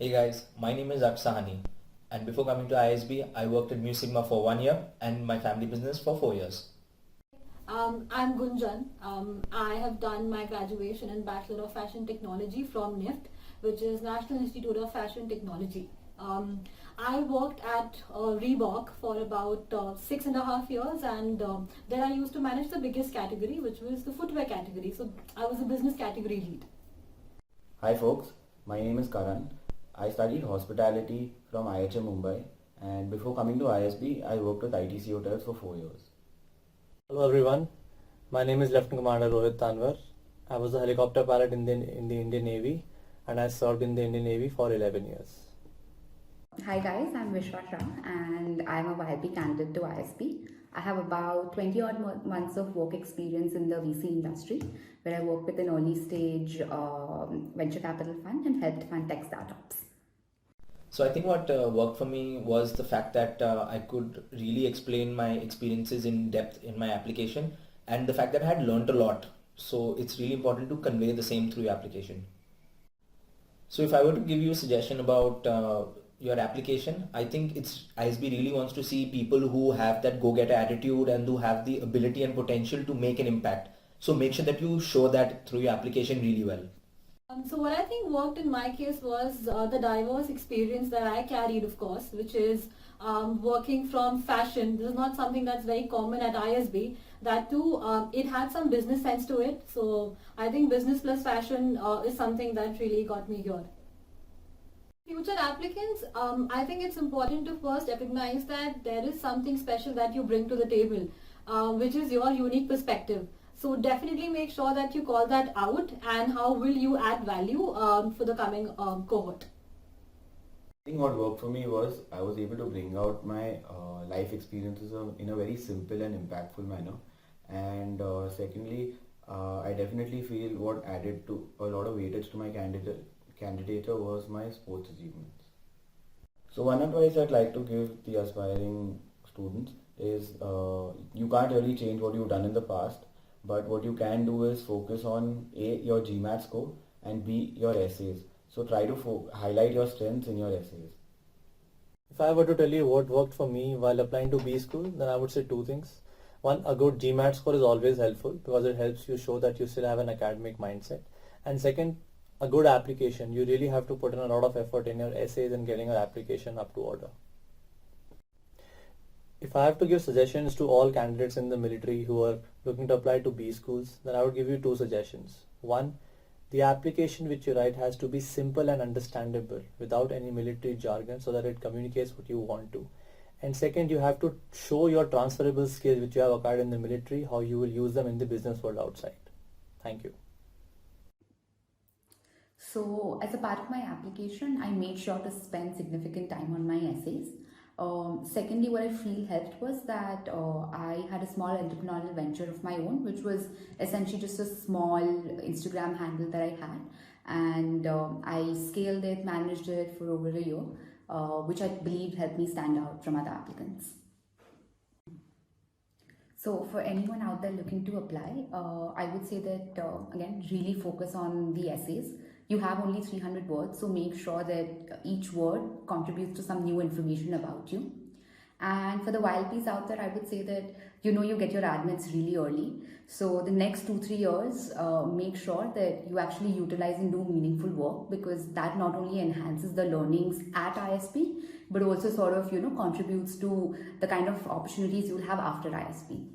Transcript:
Hey guys, my name is Aksahani, and before coming to ISB, I worked at Mu Sigma for 1 year and my family business for 4 years. I'm Gunjan. I have done my graduation in Bachelor of Fashion Technology from NIFT, which is National Institute of Fashion Technology. I worked at Reebok for about 6.5 years, and there I used to manage the biggest category, which was the footwear category. So I was a business category lead. Hi folks, my name is Karan. I studied hospitality from IHM Mumbai, and before coming to ISB, I worked with ITC Hotels for 4 years. Hello everyone, my name is Lieutenant Commander Rohit Tanwar. I was a helicopter pilot in the Indian Navy, and I served in the Indian Navy for 11 years. Hi guys, I'm Vishwa Shah and I'm a YLP candidate to ISB. I have about 20 odd months of work experience in the VC industry, where I work with an early stage venture capital fund and helped fund tech startups. So I think what worked for me was the fact that I could really explain my experiences in depth in my application, and the fact that I had learned a lot. So it's really important to convey the same through your application. So if I were to give you a suggestion about your application, I think ISB really wants to see people who have that go-getter attitude and who have the ability and potential to make an impact. So make sure that you show that through your application really well. So what I think worked in my case was the diverse experience that I carried, of course, which is working from fashion. This is not something that's very common at ISB. That too, it had some business sense to it. So I think business plus fashion is something that really got me here. Future applicants, I think it's important to first recognize that there is something special that you bring to the table, which is your unique perspective. So definitely make sure that you call that out, and how will you add value for the coming cohort. I think what worked for me was I was able to bring out my life experiences in a very simple and impactful manner. And secondly, I definitely feel what added to a lot of weightage to my candidature was my sports achievements. So one advice I'd like to give the aspiring students is you can't really change what you've done in the past, but what you can do is focus on A, your GMAT score, and B, your essays. So try to highlight your strengths in your essays. If I were to tell you what worked for me while applying to B school, then I would say two things. One, a good GMAT score is always helpful because it helps you show that you still have an academic mindset. And second, a good application. You really have to put in a lot of effort in your essays and getting your application up to order. If I have to give suggestions to all candidates in the military who are looking to apply to B schools, then I would give you two suggestions. One, the application which you write has to be simple and understandable without any military jargon so that it communicates what you want to. And second, you have to show your transferable skills which you have acquired in the military, how you will use them in the business world outside. Thank you. So as a part of my application, I made sure to spend significant time on my essays. Secondly, what I feel helped was that I had a small entrepreneurial venture of my own, which was essentially just a small Instagram handle that I had. And I scaled it, managed it for over a year, which I believe helped me stand out from other applicants. So for anyone out there looking to apply, I would say that, again, really focus on the essays. You have only 300 words, so make sure that each word contributes to some new information about you. And for the YLPs out there, I would say that you get your admits really early. So the next 2-3 years, make sure that you actually utilize and do meaningful work, because that not only enhances the learnings at ISB, but also sort of contributes to the kind of opportunities you'll have after ISB.